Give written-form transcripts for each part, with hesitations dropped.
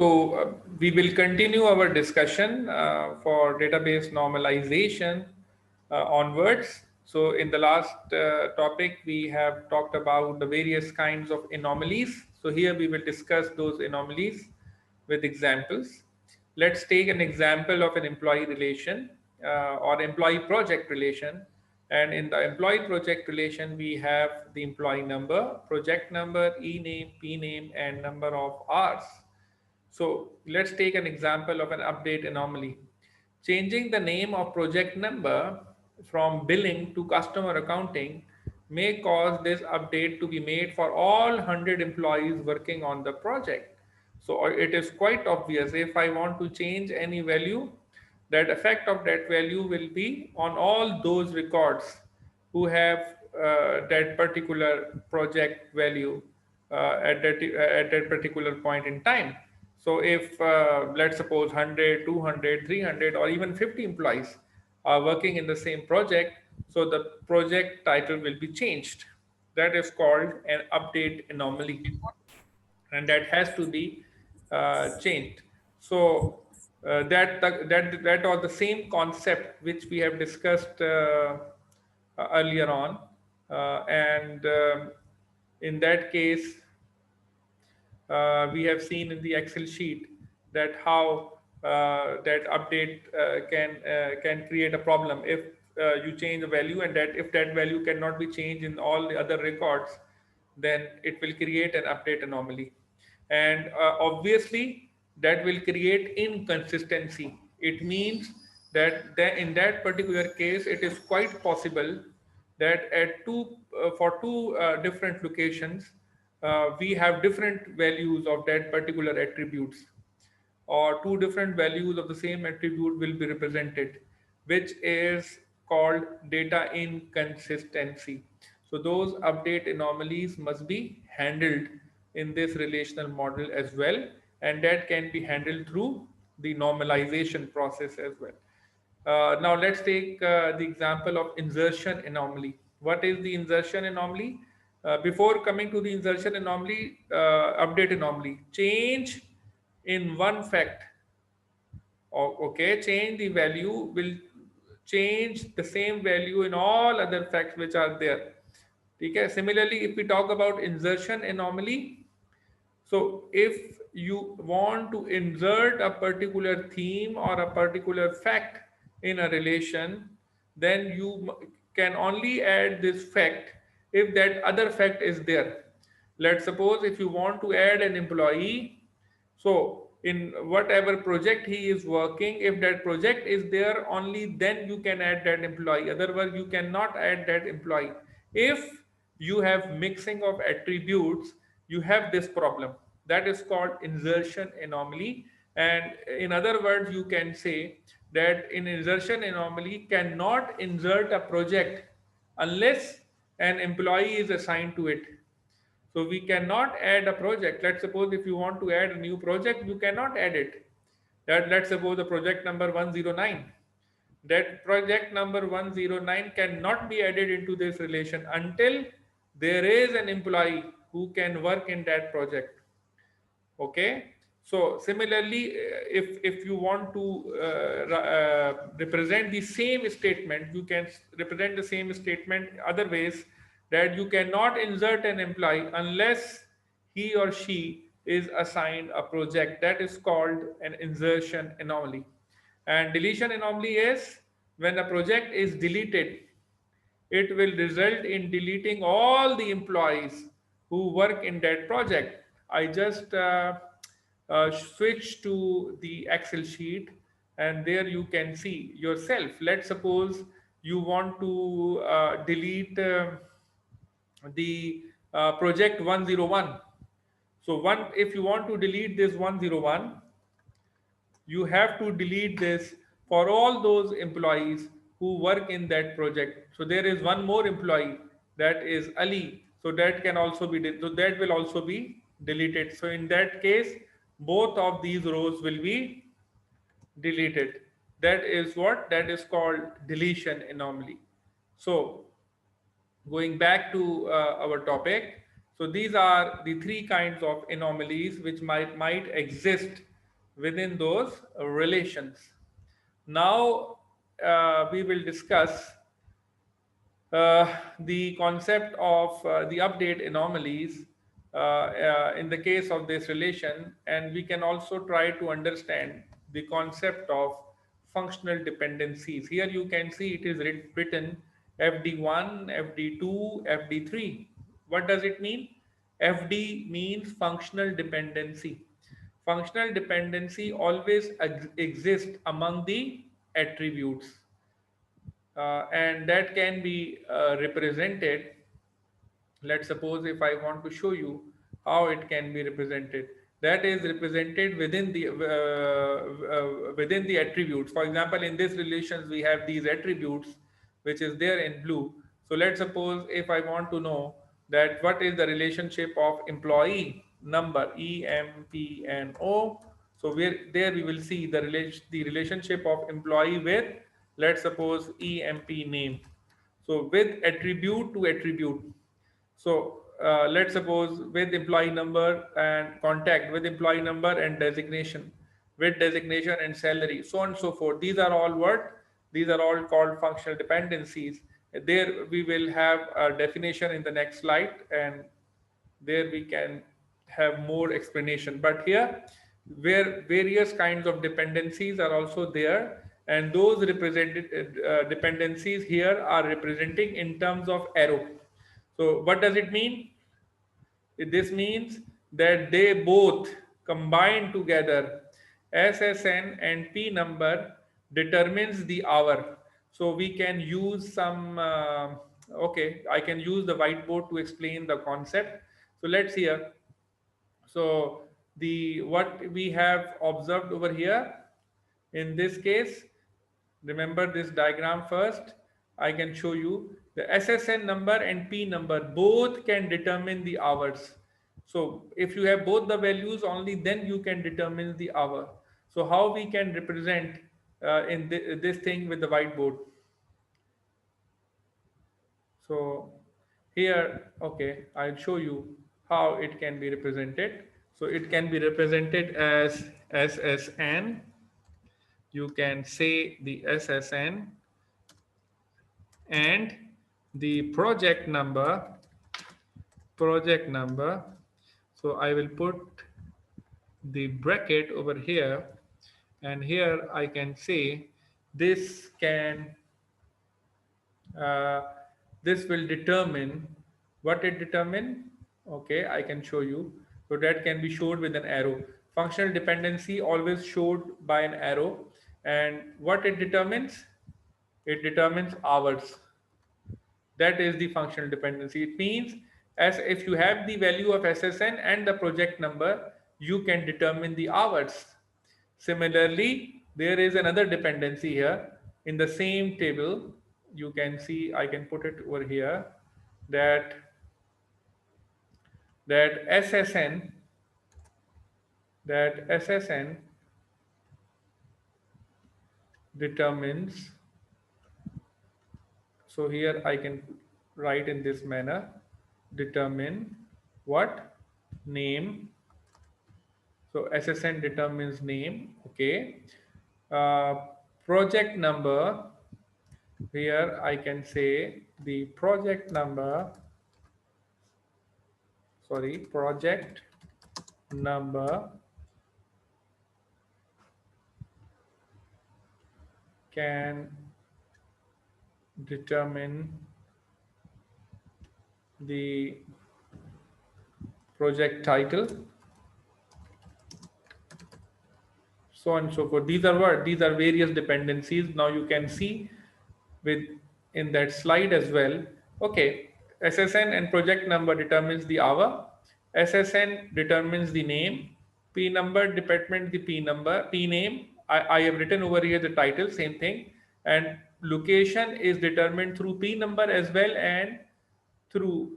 So we will continue our discussion for database normalization onwards. So in the last topic, we have talked about the various kinds of anomalies. So here we will discuss those anomalies with examples. Let's take an example of an employee relation or employee project relation. And in the employee project relation, we have the employee number, project number, E name, P name, and number of hours. So let's take an example of an update anomaly. Changing the name of project number from billing to customer accounting may cause this update to be made for all 100 employees working on the project. So it is quite obvious if I want to change any value, that effect of that value will be on all those records who have that particular project value at that particular point in time. So if let's suppose 100, 200, 300, or even 50 employees are working in the same project, so the project title will be changed. That is called an update anomaly, and that has to be changed. So that was the same concept which we have discussed earlier on, and in that case we have seen in the Excel sheet that how that update can create a problem if you change a value, and that if that value cannot be changed in all the other records, then it will create an update anomaly, and obviously that will create inconsistency. It means that in that particular case, it is quite possible that at for two different locations, we have different values of that particular attributes, or two different values of the same attribute will be represented, which is called data inconsistency. So those update anomalies must be handled in this relational model as well, and that can be handled through the normalization process as well. Now let's take the example of insertion anomaly. What is the insertion anomaly? Before coming to the insertion anomaly, update anomaly, change in one fact. Okay, change the value will change the same value in all other facts which are there. Okay. Similarly, if we talk about insertion anomaly, so if you want to insert a particular theme or a particular fact in a relation, then you can only add this fact if that other fact is there. Let's suppose if you want to add an employee, so in whatever project he is working, if that project is there, only then you can add that employee. Otherwise, you cannot add that employee. If you have mixing of attributes, you have this problem. That is called insertion anomaly. And in other words, you can say that in insertion anomaly cannot insert a project unless an employee is assigned to it. So we cannot add a project. Let's suppose if you want to add a new project, you cannot add it. That let's suppose the project number 109. That project number 109 cannot be added into this relation until there is an employee who can work in that project. Okay. So similarly, if you want to represent the same statement, you can represent the same statement other ways, that you cannot insert an employee unless he or she is assigned a project. That is called an insertion anomaly. And deletion anomaly is when a project is deleted, it will result in deleting all the employees who work in that project. I just switch to the Excel sheet, and there you can see yourself. Let's suppose you want to delete the project 101. So if you want to delete this 101, you have to delete this for all those employees who work in that project. So there is one more employee, that is Ali. So that can also be, so that will also be deleted. So in that case, both of these rows will be deleted. That is what that is called deletion anomaly. So going back to our topic, so these are the three kinds of anomalies which might exist within those relations. Now we will discuss the concept of the update anomalies in the case of this relation, and we can also try to understand the concept of functional dependencies. Here you can see it is written FD1, FD2, FD3. What does it mean? FD means functional dependency. Functional dependency always exists among the attributes, and that can be represented. Let's suppose if I want to show you how it can be represented, that is represented within the attributes. For example, in this relations we have these attributes which is there in blue. So let's suppose if I want to know that what is the relationship of employee number, EMPNO. So there we will see the relationship of employee with, let's suppose, EMP name. So with attribute to attribute. So let's suppose with employee number and contact, with employee number and designation, with designation and salary, so on and so forth. These are all what? These are all called functional dependencies. There we will have a definition in the next slide, and there we can have more explanation. But here, where various kinds of dependencies are also there, and those represented dependencies here are representing in terms of arrow. So what does it mean? This means that they both combine together. SSN and P number determines the hour. So we can use some, okay, I can use the whiteboard to explain the concept. So let's hear. So the what we have observed over here in this case, remember this diagram first. I can show you the SSN number and P number both can determine the hours. So if you have both the values, only then you can determine the hour. So how we can represent in this thing with the whiteboard? So here, okay, I'll show you how it can be represented. So it can be represented as SSN. You can say the SSN and the project number. So I will put the bracket over here, and here I can say this can uh, this will determine what it determine. Okay, I can show you. So that can be showed with an arrow. Functional dependency always showed by an arrow, and what it determines? It determines hours. That is the functional dependency. It means as if you have the value of SSN and the project number, you can determine the hours. Similarly, there is another dependency here in the same table. You can see, I can put it over here, that that SSN that SSN determines. So here I can write in this manner, determine what? Name. So SSN determines name. Okay. Uh, Project number. Here I can say the project number. Sorry, project number can determine the project title, so on and so forth. These are what? These are various dependencies. Now you can see with in that slide as well. Okay, SSN and project number determines the hour. SSN determines the name. P number determines the P number, P name. I have written over here the title, same thing. And location is determined through P number as well, and through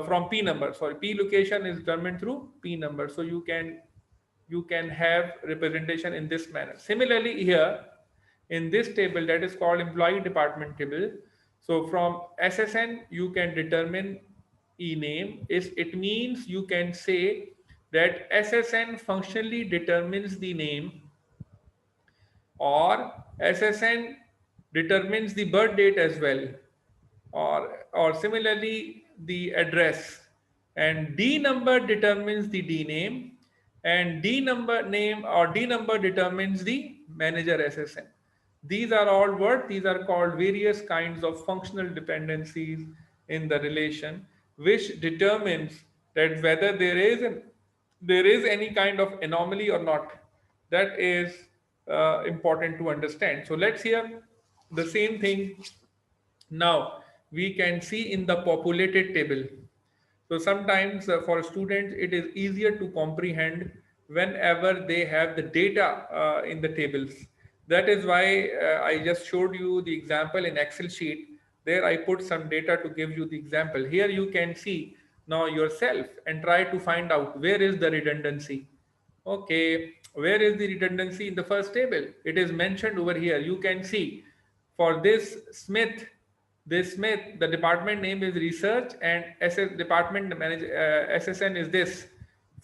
from P number. Sorry, P location is determined through P number. So you can have representation in this manner. Similarly, here in this table that is called employee department table. So from SSN you can determine E name. It means you can say that SSN functionally determines the name or SSN determines the birth date as well, or similarly the address, and D number determines the D name, and D number name or D number determines the manager SSN. These are all what these are called various kinds of functional dependencies in the relation, which determines that whether there is any kind of anomaly or not. That is important to understand. So let's hear the same thing now we can see in the populated table. So sometimes for students it is easier to comprehend whenever they have the data in the tables. That is why I just showed you the example in Excel sheet. There I put some data to give you the example. Here you can see now yourself and try to find out where is the redundancy. Okay, where is the redundancy in the first table? It is mentioned over here. You can see for this Smith, the department name is research and department manager SSN is this.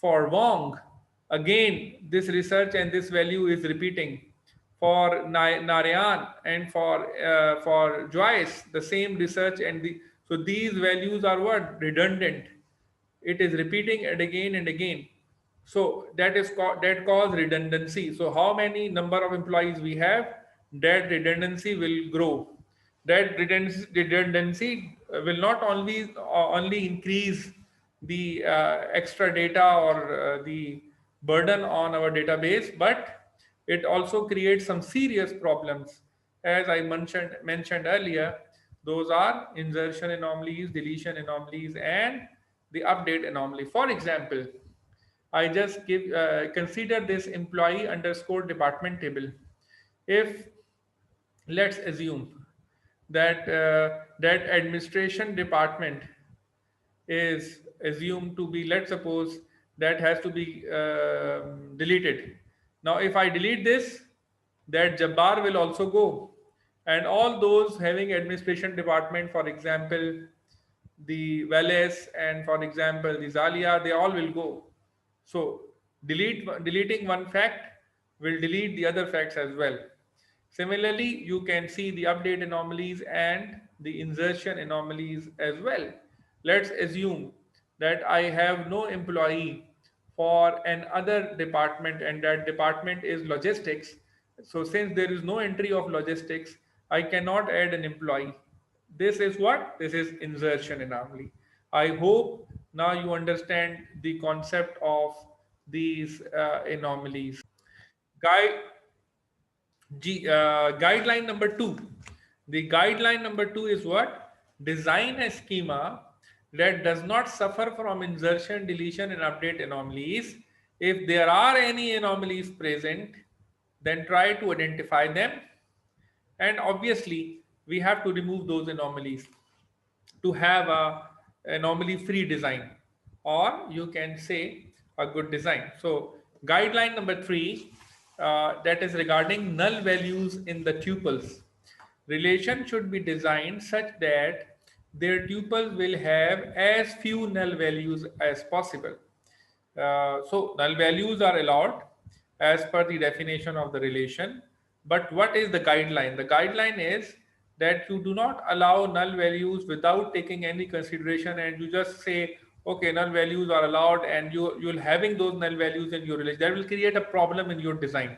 For Wong, again, this research and this value is repeating. For Narayan and for Joyce, the same research so these values are what? Redundant. It is repeating it again and again. So that cause redundancy. So how many number of employees we have, that redundancy will grow. That redundancy will not only increase the extra data or the burden on our database, but it also creates some serious problems. As I mentioned earlier, those are insertion anomalies, deletion anomalies, and the update anomaly. For example, I just consider this employee underscore department table. If let's assume that that administration department is assumed to be, let's suppose that has to be deleted. Now if I delete this, that Jabbar will also go, and all those having administration department, for example the Wallace and for example the Zalia, they all will go. So deleting one fact will delete the other facts as well. Similarly, you can see the update anomalies and the insertion anomalies as well. Let's assume that I have no employee for another department and that department is logistics. So since there is no entry of logistics, I cannot add an employee. This is what? This is insertion anomaly. I hope now you understand the concept of these anomalies. Guide, guideline number two. The guideline number two is what? Design a schema that does not suffer from insertion, deletion, and update anomalies. If there are any anomalies present, then try to identify them. And obviously, we have to remove those anomalies to have a anomaly free design, or you can say a good design. So guideline number three, that is regarding null values in the tuples. Relation should be designed such that their tuples will have as few null values as possible. So null values are allowed as per the definition of the relation. But what is the guideline? The guideline is that you do not allow null values without taking any consideration, and you just say, okay, null values are allowed, and you'll having those null values in your relation. That will create a problem in your design.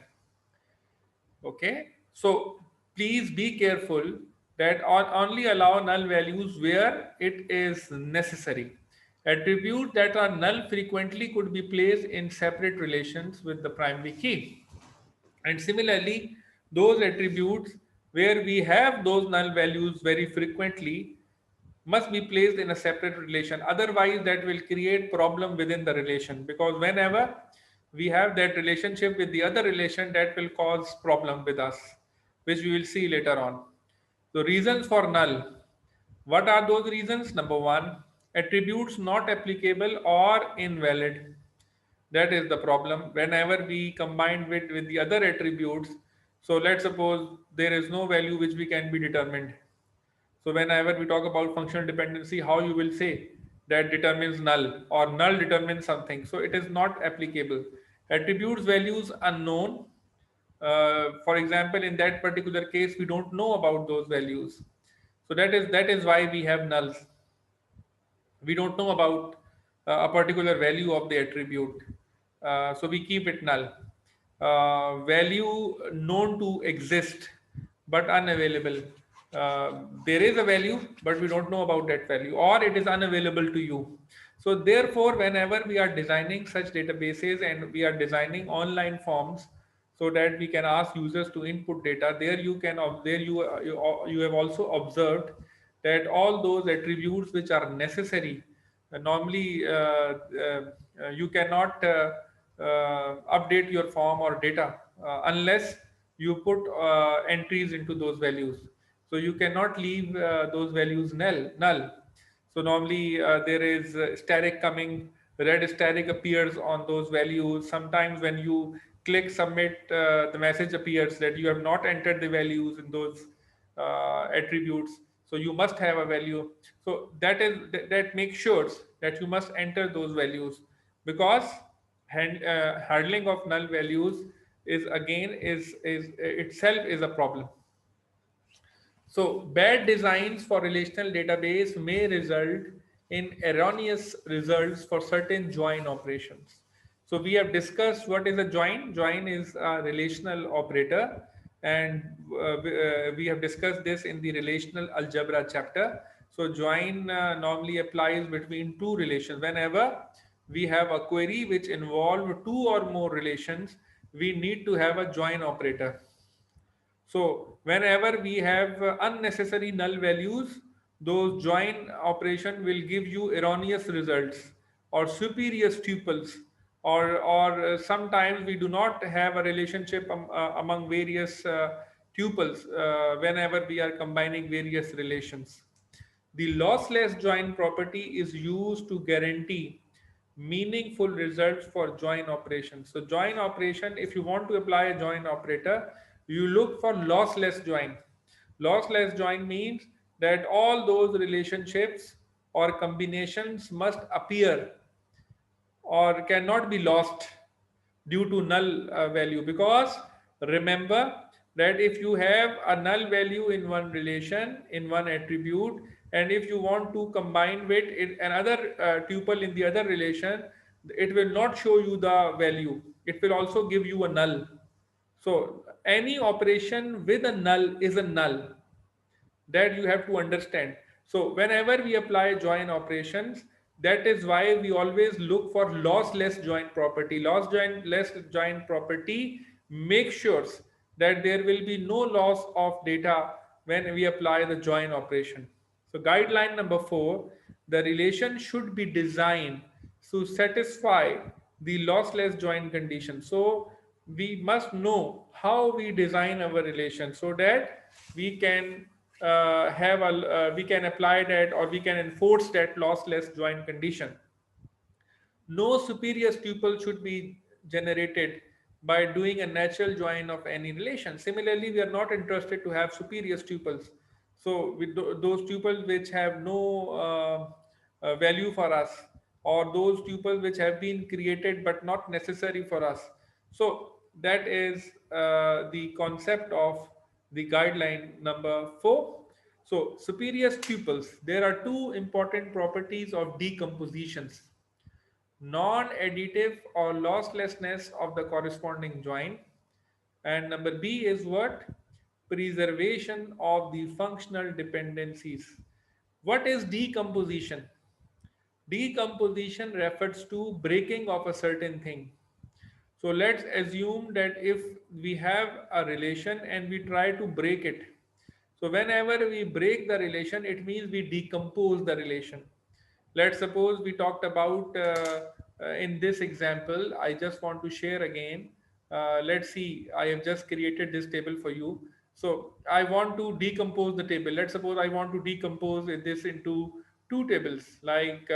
Okay, so please be careful that only allow null values where it is necessary. Attributes that are null frequently could be placed in separate relations with the primary key. And similarly, those attributes where we have those null values very frequently must be placed in a separate relation. Otherwise, that will create problem within the relation, because whenever we have that relationship with the other relation, that will cause problem with us, which we will see later on. So reasons for null. What are those reasons? Number one, attributes not applicable or invalid. That is the problem. Whenever we combine with the other attributes, so let's suppose there is no value which we can be determined. So whenever we talk about functional dependency, how you will say that determines null or null determines something. So it is not applicable. Attributes values unknown For example, in that particular case, we don't know about those values. So that is why we have nulls. We don't know about a particular value of the attribute, so we keep it null. Value known to exist but unavailable. There is a value but we don't know about that value, or it is unavailable to you. So therefore, whenever we are designing such databases and we are designing online forms so that we can ask users to input data, there you can there you have also observed that all those attributes which are necessary, normally you cannot update your form or data unless you put entries into those values. So you cannot leave those values null. So normally there is static coming, red static appears on those values. Sometimes when you click submit, the message appears that you have not entered the values in those attributes. So you must have a value. So that makes sure that you must enter those values, because handling of null values is again is itself is a problem. So bad designs for relational database may result in erroneous results for certain join operations. So we have discussed what is a join. Join is a relational operator, and we have discussed this in the relational algebra chapter. So join normally applies between two relations. Whenever we have a query which involve two or more relations, we need to have a join operator. So whenever we have unnecessary null values, those join operation will give you erroneous results or spurious tuples, or sometimes we do not have a relationship among various tuples whenever we are combining various relations. The lossless join property is used to guarantee meaningful results for join operations. So join operation, if you want to apply a join operator, you look for lossless join. Lossless join means that all those relationships or combinations must appear or cannot be lost due to null value. Because remember that if you have a null value in one relation, in one attribute, and if you want to combine with it, another tuple in the other relation, it will not show you the value, it will also give you a null. So any operation with a null is a null, that you have to understand. So whenever we apply join operations, that is why we always look for lossless join property. Lossless join property makes sure that there will be no loss of data when we apply the join operation. So guideline number 4, the relation should be designed to satisfy the lossless join condition. So we must know how we design our relation so that we can we can apply that, or we can enforce that lossless join condition. No superior tuple should be generated by doing a natural join of any relation. Similarly, we are not interested to have superior tuples. So with those tuples which have no value for us, or those tuples which have been created but not necessary for us. So that is the concept of the guideline number 4. So superior tuples, there are two important properties of decompositions: non-additive or losslessness of the corresponding join, and number B is what? Preservation of the functional dependencies. What is decomposition? Decomposition refers to breaking of a certain thing. So let's assume that if we have a relation and we try to break it. So whenever we break the relation, it means we decompose the relation. Let's suppose we talked about in this example, I just want to share again. Let's see, I have just created this table for you. So I want to decompose the table. Let's suppose I want to decompose this into two tables, like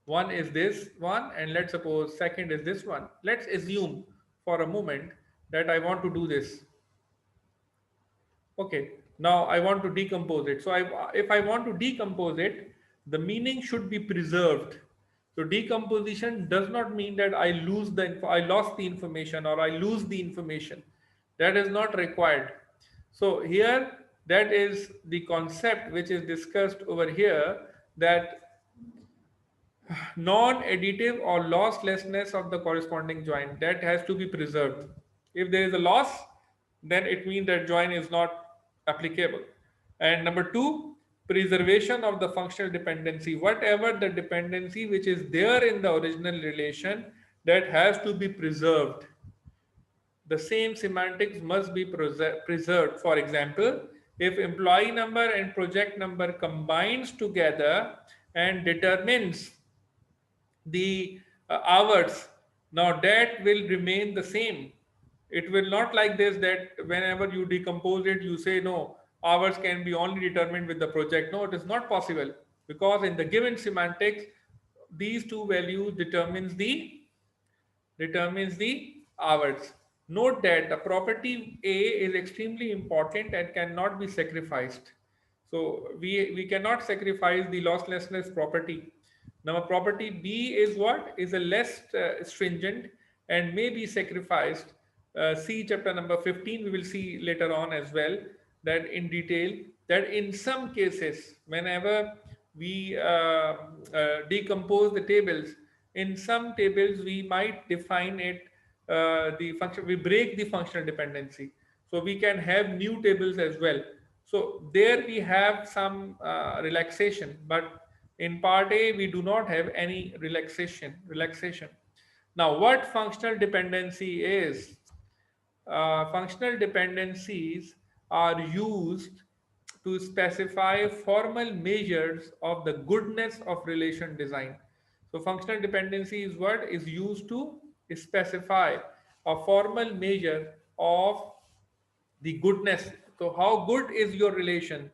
one is this one, and let's suppose second is this one. Let's assume for a moment that I want to do this. Okay, now I want to decompose it. So if I want to decompose it, the meaning should be preserved. So decomposition does not mean that I lost the information or I lose the information. That is not required. So here, that is the concept which is discussed over here, that non-additive or losslessness of the corresponding join, that has to be preserved. If there is a loss, then it means that join is not applicable. And number two, preservation of the functional dependency. Whatever the dependency which is there in the original relation, that has to be preserved. The same semantics must be preserved. For example, if employee number and project number combines together and determines the hours, now that will remain the same. It will not like this, that whenever you decompose it, you say no, hours can be only determined with the project. No, it is not possible, because in the given semantics, these two values determines the hours. Note that the property A is extremely important and cannot be sacrificed. So we cannot sacrifice the losslessness property. Now property B is what? Is a less stringent and may be sacrificed. See chapter number 15, we will see later on as well, that in detail, that in some cases, whenever we decompose the tables, in some tables we might define it, the function, we break the functional dependency, so we can have new tables as well. So there we have some relaxation, but in part A we do not have any relaxation. Now what functional dependency is? Functional dependencies are used to specify formal measures of the goodness of relation design. So functional dependency is what is used to specify a formal measure of the goodness. So how good is your relation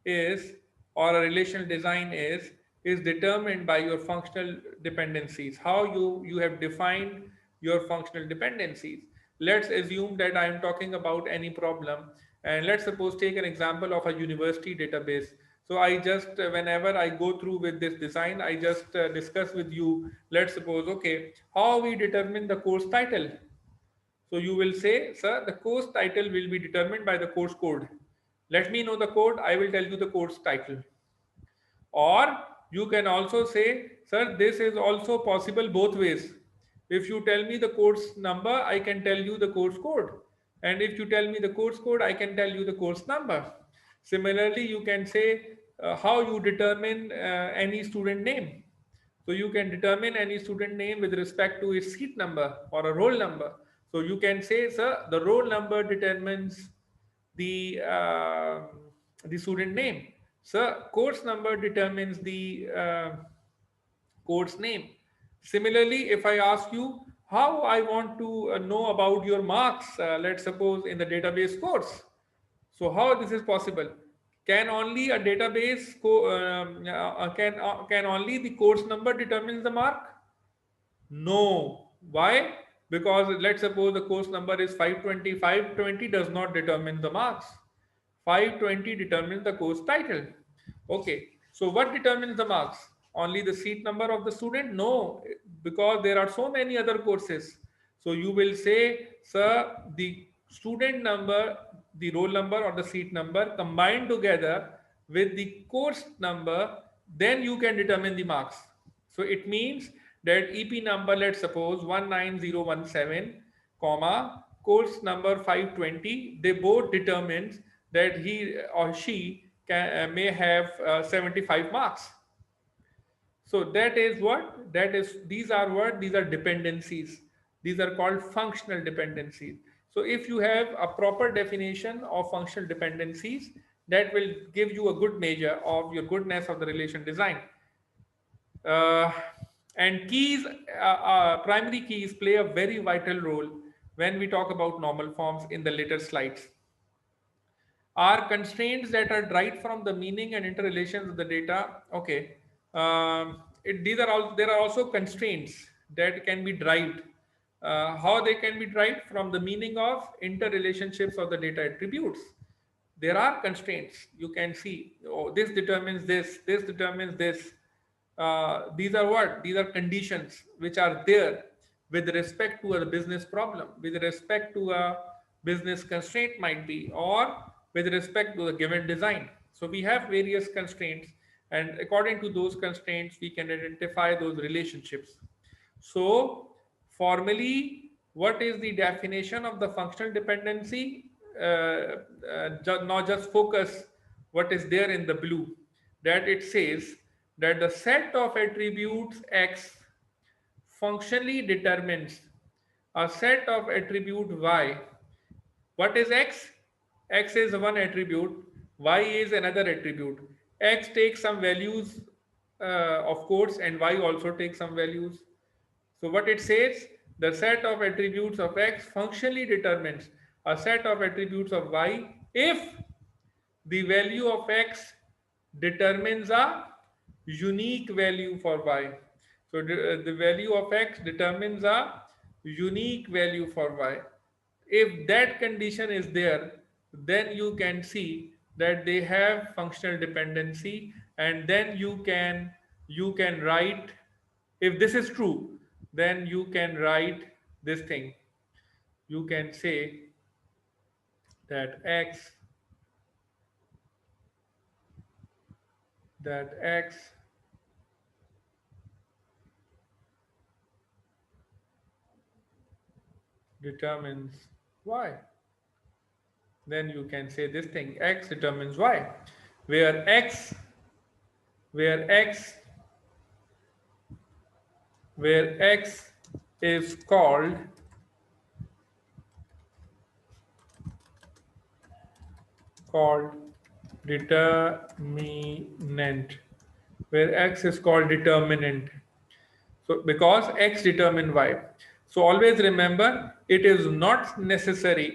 is, or a relational design is determined by your functional dependencies. How you have defined your functional dependencies. Let's assume that I am talking about any problem, and let's suppose take an example of a university database. So I just whenever I go through with this design, I just discuss with you. Let's suppose, okay, how we determine the course title. So you will say, sir, the course title will be determined by the course code. Let me know the code, I will tell you the course title. Or you can also say, sir, this is also possible both ways. If you tell me the course number, I can tell you the course code. And if you tell me the course code, I can tell you the course number. Similarly, you can say how you determine any student name. So you can determine any student name with respect to its seat number or a roll number. So you can say, sir, the roll number determines the student name. Sir, course number determines the course name. Similarly, if I ask you how I want to know about your marks, let's suppose in the database course. So how this is possible? Can only a database can only the course number determines the mark? No. Why? Because let's suppose the course number is 520. 520 does not determine the marks. 520 determines the course title. Okay. So what determines the marks? Only the seat number of the student? No, because there are so many other courses. So you will say, sir, the student number, the roll number or the seat number combined together with the course number, then you can determine the marks. So it means that EP number, let's suppose 19017, comma, course number 520, they both determines that he or she may have 75 marks. So that is what? That is, these are what? These are dependencies. These are called functional dependencies. So if you have a proper definition of functional dependencies, that will give you a good measure of your goodness of the relation design. Uh, and keys, primary keys play a very vital role when we talk about normal forms in the later slides. Are constraints that are derived from the meaning and interrelations of the data. Okay, these are all. There are also constraints that can be derived. How they can be derived from the meaning of interrelationships of the data attributes. There are constraints. You can see, oh, this determines this. This determines this. These are what? These are conditions which are there with respect to a business problem, with respect to a business constraint might be, or with respect to the given design. So we have various constraints, and according to those constraints, we can identify those relationships. So, formally, what is the definition of the functional dependency? Not just focus what is there in the blue, that it says that the set of attributes X functionally determines a set of attribute Y. What is X? X is one attribute, Y is another attribute. X takes some values, of course, and Y also takes some values. So what it says, the set of attributes of X functionally determines a set of attributes of Y if the value of X determines a unique value for Y. So the value of X determines a unique value for Y. If that condition is there, then you can see that they have functional dependency, and then you can write, if this is true, then you can write this thing. You can say that X determines Y. Then you can say this thing, X determines Y, where X where X where X is called determinant, where X is called determinant. So because X determine Y. So always remember, it is not necessary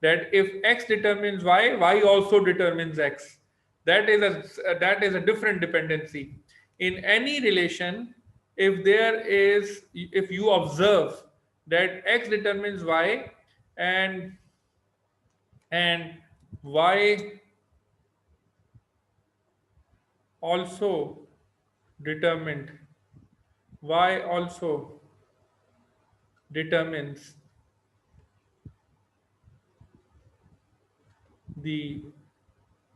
that if X determines Y, Y also determines X. That is a different dependency. In any relation, if you observe that X determines Y, and and Y also determined, Y also determines the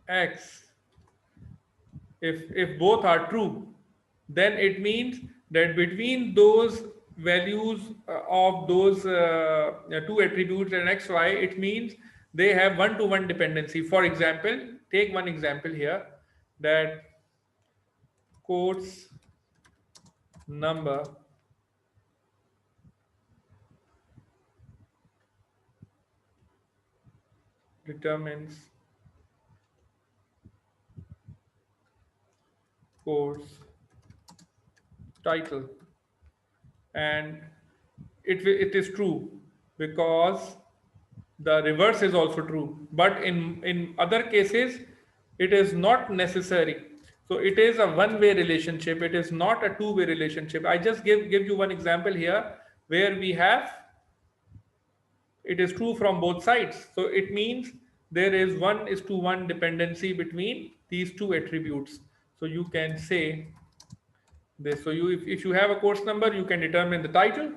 X. If both are true, then it means that between those values of those two attributes and X, Y, it means they have one-to-one dependency. For example, take one example here, that course number determines course title, and it is true because the reverse is also true, but in other cases it is not necessary. So it is a one-way relationship, it is not a two-way relationship. I just give you one example here where we have it is true from both sides. So it means there is 1:1 dependency between these two attributes. So you can say this. So if you have a course number, you can determine the title.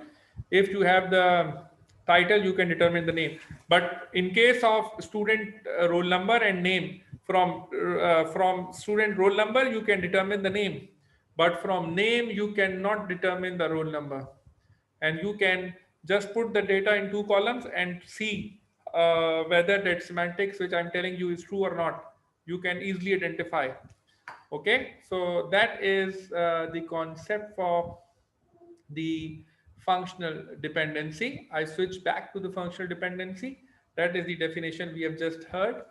If you have the title, you can determine the name. But in case of student roll number and name, from student roll number you can determine the name, but from name you cannot determine the roll number. And you can just put the data in two columns and see whether that semantics which I'm telling you is true or not. You can easily identify. Okay, so that is the concept for the functional dependency. I switch back to the functional dependency. That is the definition we have just heard.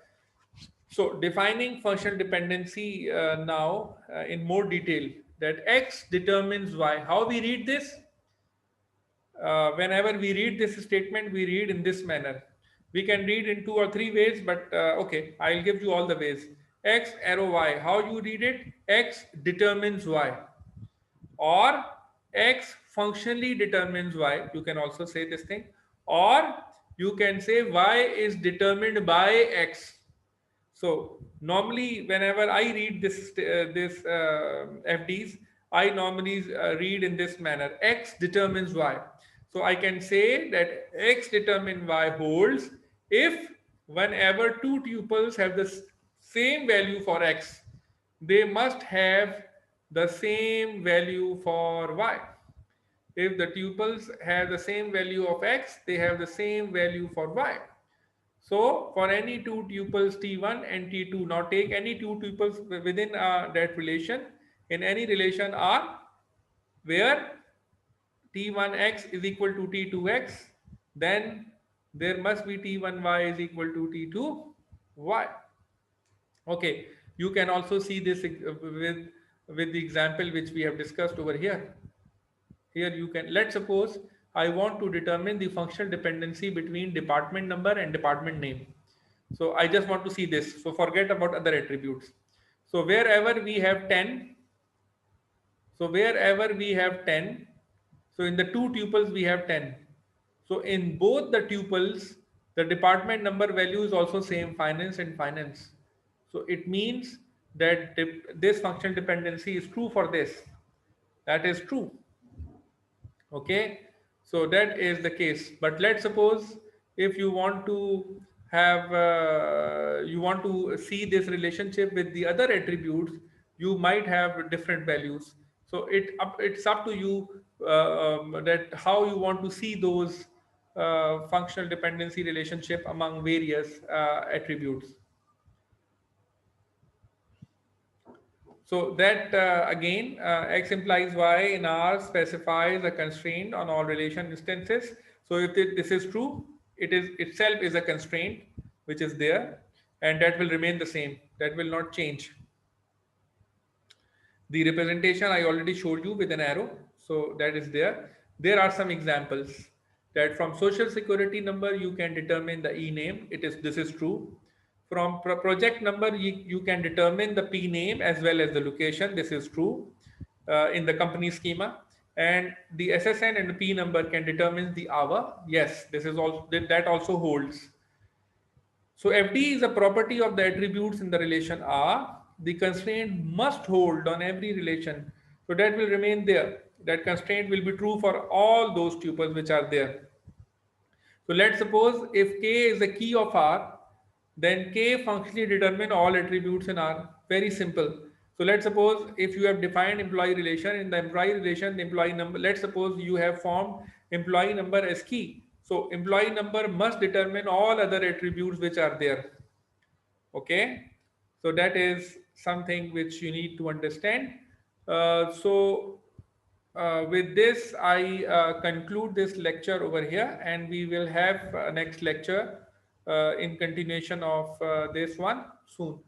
So defining functional dependency now in more detail, that X determines Y. How we read this? Whenever we read this statement, we read in this manner. We can read in two or three ways, but okay, I'll give you all the ways. X arrow Y. How you read it? X determines Y, or X functionally determines Y. You can also say this thing, or you can say Y is determined by X. So normally, whenever I read this FDs, I normally read in this manner: X determines Y. So I can say that X determine Y holds if whenever two tuples have the same value for X, they must have the same value for Y. If the tuples have the same value of X, they have the same value for Y. So for any two tuples T1 and T2, now take any two tuples within that relation, in any relation R, where T1x is equal to T2x, then there must be T1y is equal to T2y. Okay, you can also see this with the example which we have discussed over here. Here you can, let's suppose I want to determine the functional dependency between department number and department name. So I just want to see this. So forget about other attributes. So wherever we have 10, so in the two tuples we have 10. So in both the tuples, the department number value is also same, finance and finance. So it means that this functional dependency is true for this. That is true. Okay, so that is the case. But let's suppose if you want to have you want to see this relationship with the other attributes, you might have different values. So it's up to you that how you want to see those functional dependency relationship among various attributes. So that again, X implies Y in R specifies a constraint on all relation instances. So if this is true, it is itself is a constraint which is there, and that will remain the same. That will not change. The representation I already showed you with an arrow. So that is there. There are some examples that from social security number you can determine the E name. This is true. From project number you can determine the P name as well as the location. This is true in the company schema. And the SSN and the P number can determine the hour. Yes, this is also that also holds. So FD is a property of the attributes in the relation R. The constraint must hold on every relation. So that will remain there. That constraint will be true for all those tuples which are there. So let's suppose if K is the key of R, then K functionally determine all attributes in R. Very simple. So let's suppose if you have defined employee relation, in the employee relation, the employee number, let's suppose you have formed employee number as key. So employee number must determine all other attributes which are there. Okay. So that is something which you need to understand. With this, I conclude this lecture over here, and we will have next lecture in continuation of this one soon.